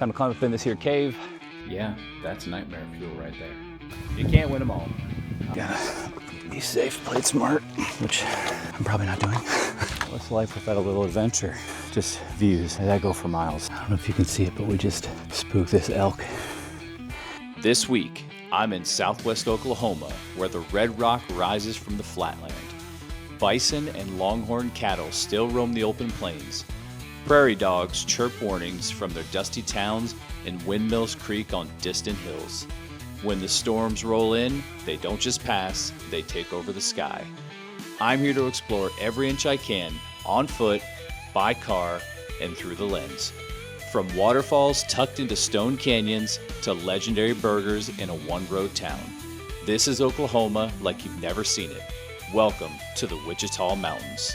Time to climb up in this here cave. Yeah, that's nightmare fuel right there. You can't win them all. Gotta be safe, play it smart, which I'm probably not doing. What's life without a little adventure? Just views, I go for miles. I don't know if you can see it, but we just spooked this elk. This week, I'm in southwest Oklahoma, where the red rock rises from the flatland. Bison and longhorn cattle still roam the open plains. Prairie dogs chirp warnings from their dusty towns and Windmills creak on distant hills. When the storms roll in, they don't just pass, they take over the sky. I'm here to explore every inch I can, on foot, by car, and through the lens. From waterfalls tucked into stone canyons to legendary burgers in a one-road town. This is Oklahoma like you've never seen it. Welcome to the Wichita Mountains.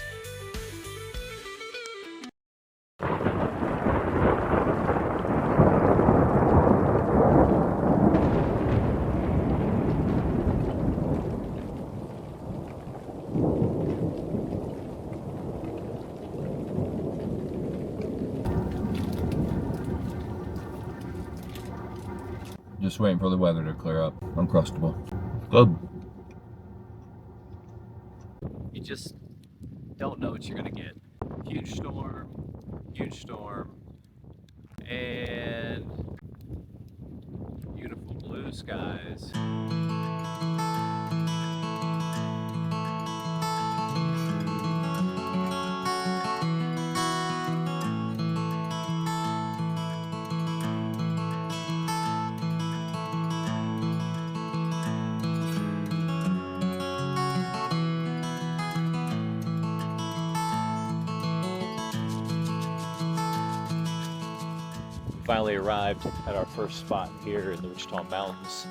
Just waiting for the weather to clear up. Uncrustable. Good. You just don't know what you're gonna get. Huge storm, and beautiful blue skies. Finally arrived at our first spot here in the Wichita Mountains.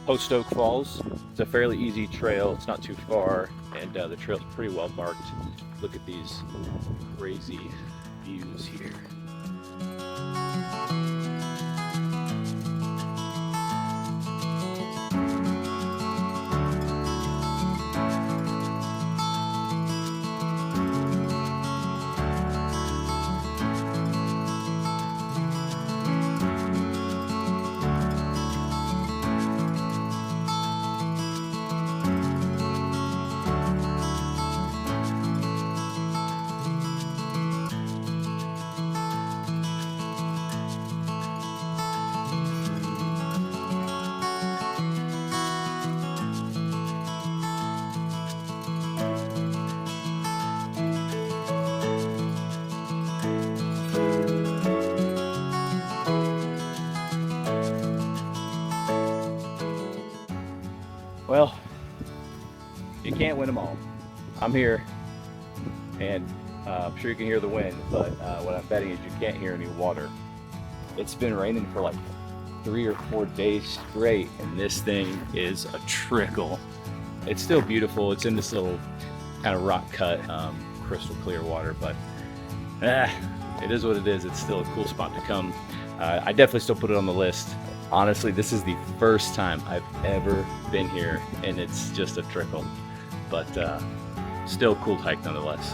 Post Oak Falls. It's a fairly easy trail, it's not too far, and the trail's pretty well marked. Look at these crazy views here. Well, you can't win them all. I'm here, and I'm sure you can hear the wind, but what I'm betting is you can't hear any water. It's been raining for like 3 or 4 days straight, and this thing is a trickle. It's still beautiful. It's in this little kind of rock cut, crystal clear water, but it is what it is. It's still a cool spot to come. I definitely still put it on the list. Honestly, this is the first time I've ever been here, and it's just a trickle, but still a cool hike nonetheless.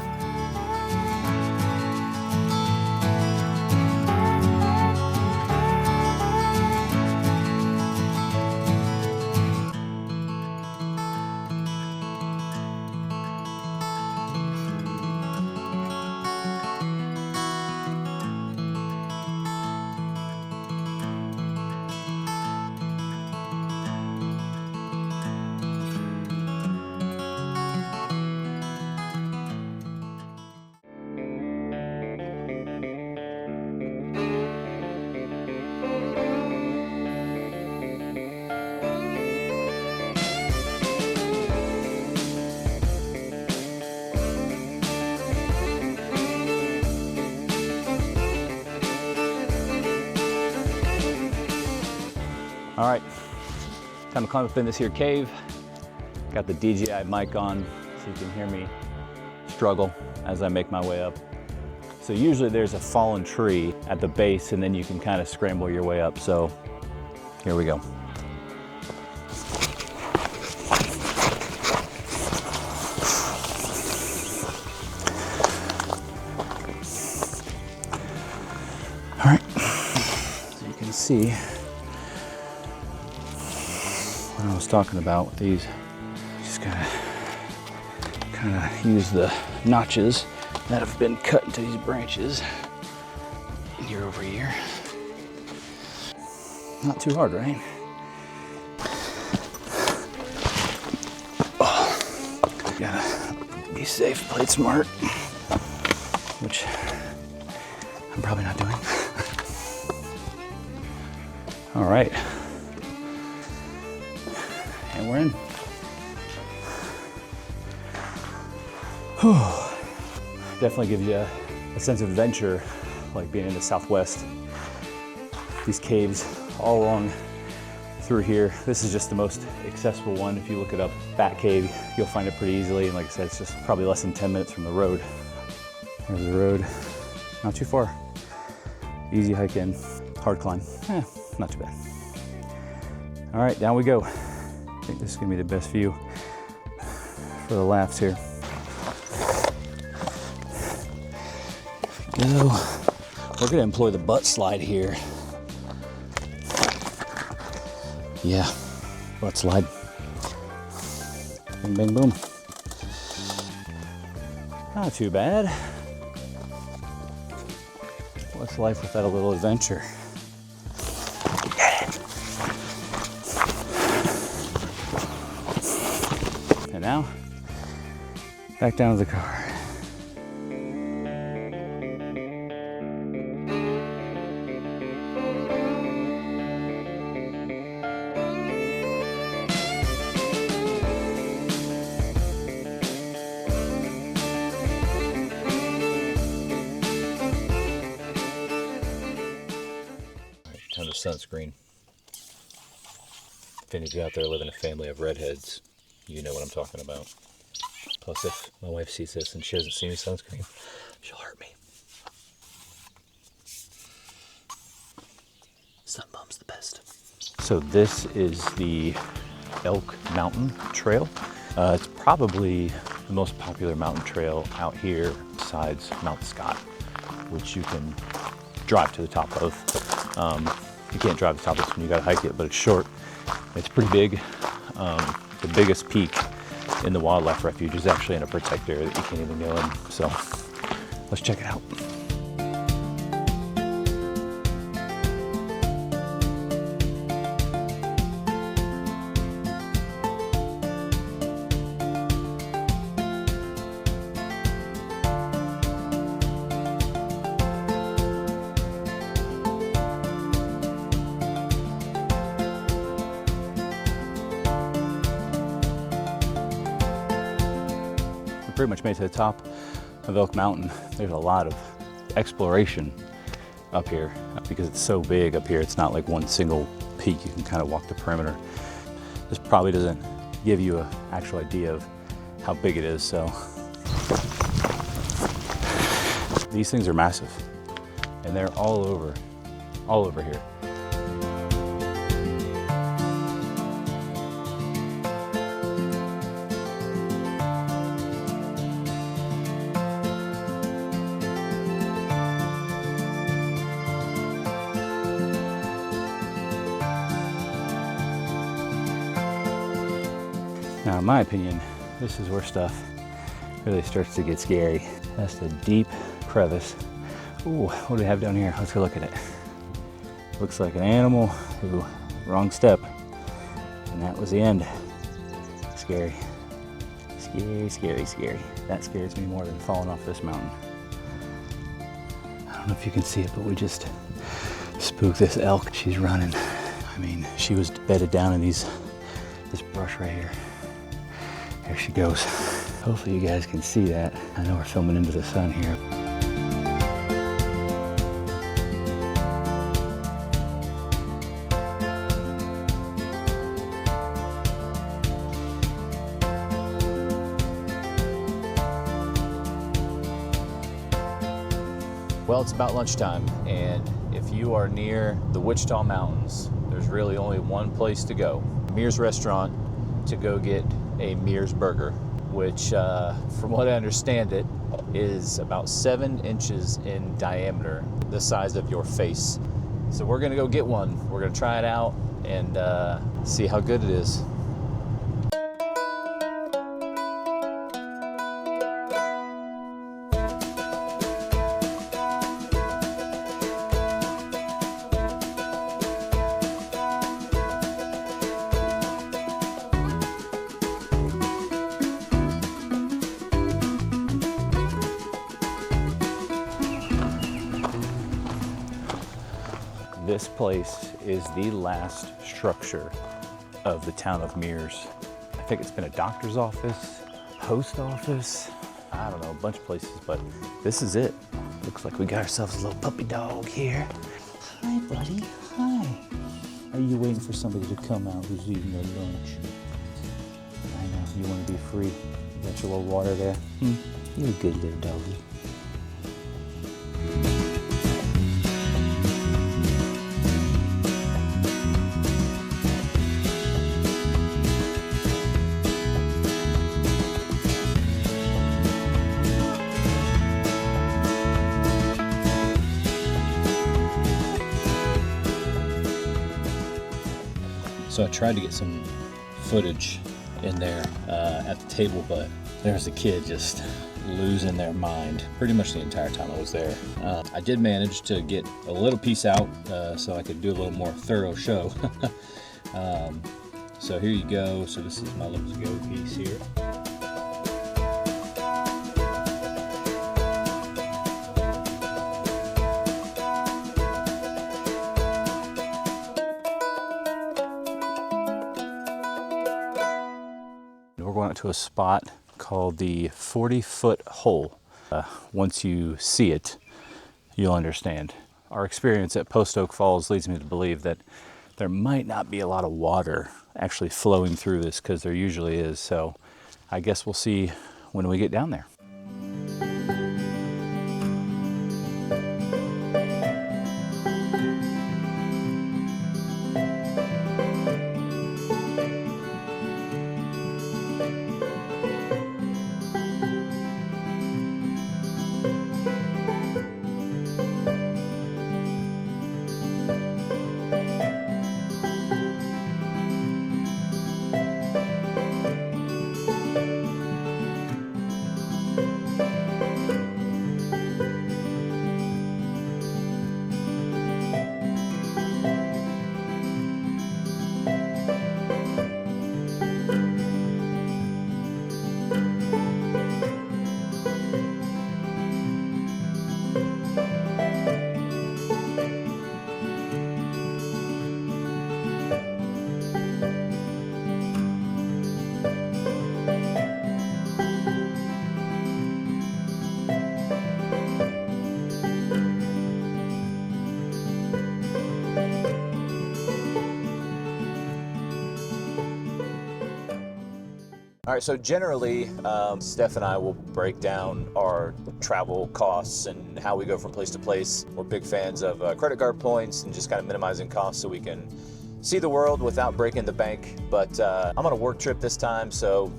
All right, time to climb up in this here cave. Got the DJI mic on so you can hear me struggle as I make my way up. So usually there's a fallen tree at the base and then you can kind of scramble your way up. So here we go. All right, can see what I was talking about with these. Just gotta kind of use the notches that have been cut into these branches year over year. Not too hard, right? Oh, gotta be safe, play it smart, which I'm probably not doing. All right, and we're in. Whew. Definitely gives you a sense of adventure, like being in the Southwest. These caves all along through here. This is just the most accessible one. If you look it up, Bat Cave, you'll find it pretty easily. And like I said, it's just probably less than 10 minutes from the road. There's the road, not too far. Easy hike in, hard climb. Not too bad. All right, down we go. I think this is gonna be the best view for the laughs here. Go. We're gonna employ the butt slide here. Yeah, butt slide. Bing, bing, boom. Not too bad. What's life without a little adventure? And now, back down to the car. Ton of sunscreen. If any of you out there live in a family of redheads, you know what I'm talking about. Plus, if my wife sees this and she doesn't see any sunscreen, she'll hurt me. Sunbum's the best. So this is the Elk Mountain Trail. It's probably the most popular mountain trail out here besides Mount Scott, which you can drive to the top of. You can't drive the top of this one, you gotta hike it, but it's short. It's pretty big. The biggest peak in the wildlife refuge is actually in a protected area that you can't even go in. So let's check it out. Pretty much made to the top of Elk Mountain. There's a lot of exploration up here because it's so big up here. It's not like one single peak. You can kind of walk the perimeter. This probably doesn't give you an actual idea of how big it is. So these things are massive and they're all over here. Now, in my opinion, this is where stuff really starts to get scary. That's the deep crevice. Ooh, what do we have down here? Let's go look at it. Looks like an animal. Ooh, wrong step. And that was the end. Scary. Scary, scary, scary. That scares me more than falling off this mountain. I don't know if you can see it, but we just spooked this elk. She's running. I mean, she was bedded down in this brush right here. There she goes. Hopefully you guys can see that. I know we're filming into the sun here. Well, it's about lunchtime, and if you are near the Wichita Mountains, there's really only one place to go. Mears Restaurant, to go get a Mears burger, which from what I understand it is about 7 inches in diameter, the size of your face. So we're gonna go get one. We're gonna try it out and see how good it is. This place is the last structure of the town of Mears. I think it's been a doctor's office, post office, I don't know, a bunch of places, but this is it. Looks like we got ourselves a little puppy dog here. Hi, buddy, hi. Are you waiting for somebody to come out who's eating their lunch? I know, you want to be free. You got your little water there? You're a good little doggy. So I tried to get some footage in there at the table, but there was a kid just losing their mind pretty much the entire time I was there. I did manage to get a little piece out so I could do a little more thorough show. So here you go. So this is my little go piece here. We're going out to a spot called the 40-foot hole. Once you see it, you'll understand. Our experience at Post Oak Falls leads me to believe that there might not be a lot of water actually flowing through this, because there usually is. So I guess we'll see when we get down there. All right, so generally, Steph and I will break down our travel costs and how we go from place to place. We're big fans of credit card points and just kind of minimizing costs so we can see the world without breaking the bank. But I'm on a work trip this time, so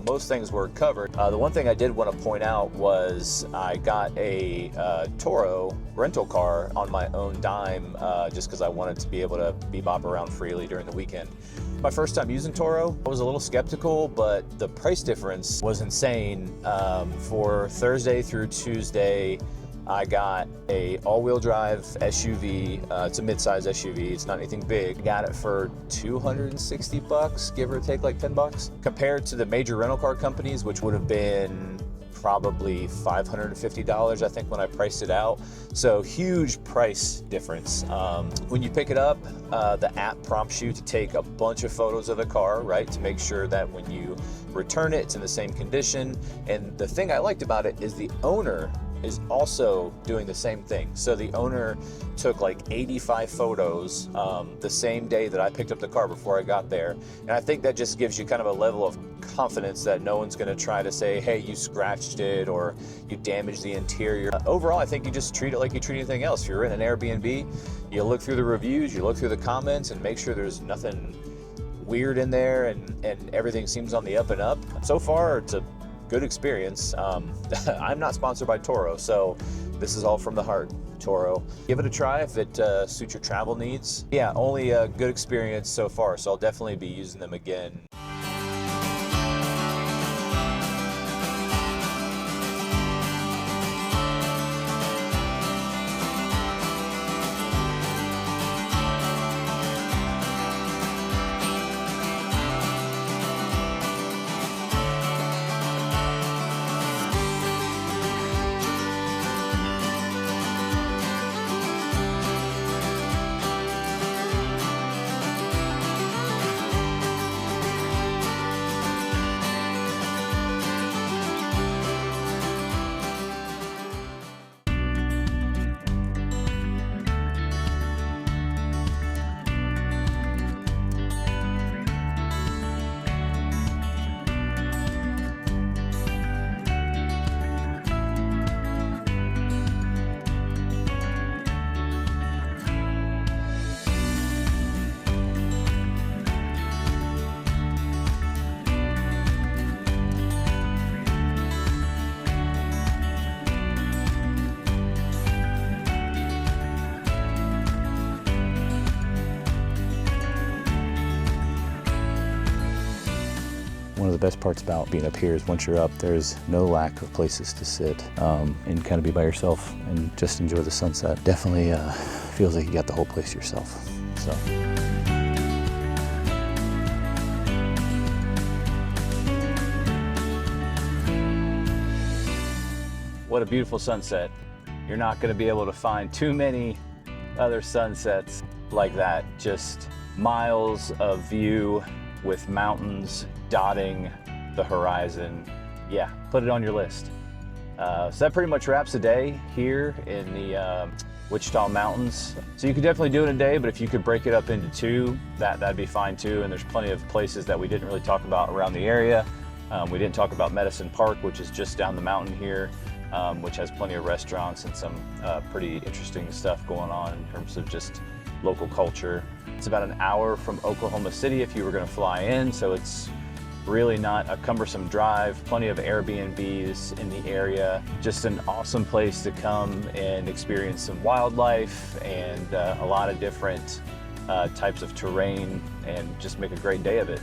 most things were covered. The one thing I did want to point out was I got a Toro rental car on my own dime just because I wanted to be able to bebop around freely during the weekend. My first time using Toro, I was a little skeptical, but the price difference was insane. For Thursday through Tuesday, I got a all-wheel drive SUV. It's a mid-size SUV. It's not anything big. Got it for $260, give or take like $10. Compared to the major rental car companies, which would have been probably $550, I think, when I priced it out. So huge price difference. When you pick it up, the app prompts you to take a bunch of photos of the car, right, to make sure that when you return it, it's in the same condition. And the thing I liked about it is the owner is also doing the same thing. So the owner took like 85 photos the same day that I picked up the car before I got there. And I think that just gives you kind of a level of confidence that no one's gonna try to say, hey, you scratched it or you damaged the interior. Overall, I think you just treat it like you treat anything else. If you're in an Airbnb, you look through the reviews, you look through the comments and make sure there's nothing weird in there and everything seems on the up and up. So far, it's a good experience. I'm not sponsored by Toro, so this is all from the heart. Toro. Give it a try if it suits your travel needs. Yeah, only a good experience so far, so I'll definitely be using them again. One of the best parts about being up here is once you're up, there's no lack of places to sit and kind of be by yourself and just enjoy the sunset. Definitely feels like you got the whole place to yourself. So. What a beautiful sunset. You're not going to be able to find too many other sunsets like that. Just miles of view with mountains dotting the horizon. Yeah, put it on your list. So that pretty much wraps the day here in the Wichita Mountains. So you could definitely do it in a day, but if you could break it up into two, that'd be fine too. And there's plenty of places that we didn't really talk about around the area. We didn't talk about Medicine Park, which is just down the mountain here, which has plenty of restaurants and some pretty interesting stuff going on in terms of just local culture. It's about an hour from Oklahoma City if you were going to fly in, so it's really not a cumbersome drive. Plenty of Airbnbs in the area. Just an awesome place to come and experience some wildlife and a lot of different types of terrain and just make a great day of it.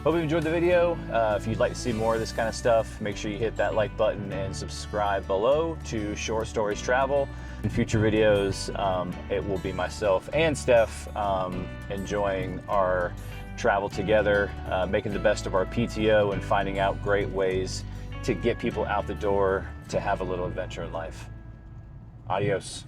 Hope you enjoyed the video. If you'd like to see more of this kind of stuff, make sure you hit that like button and subscribe below to Short Stories Travel. In future videos, it will be myself and Steph enjoying our travel together, making the best of our PTO and finding out great ways to get people out the door to have a little adventure in life. Adios.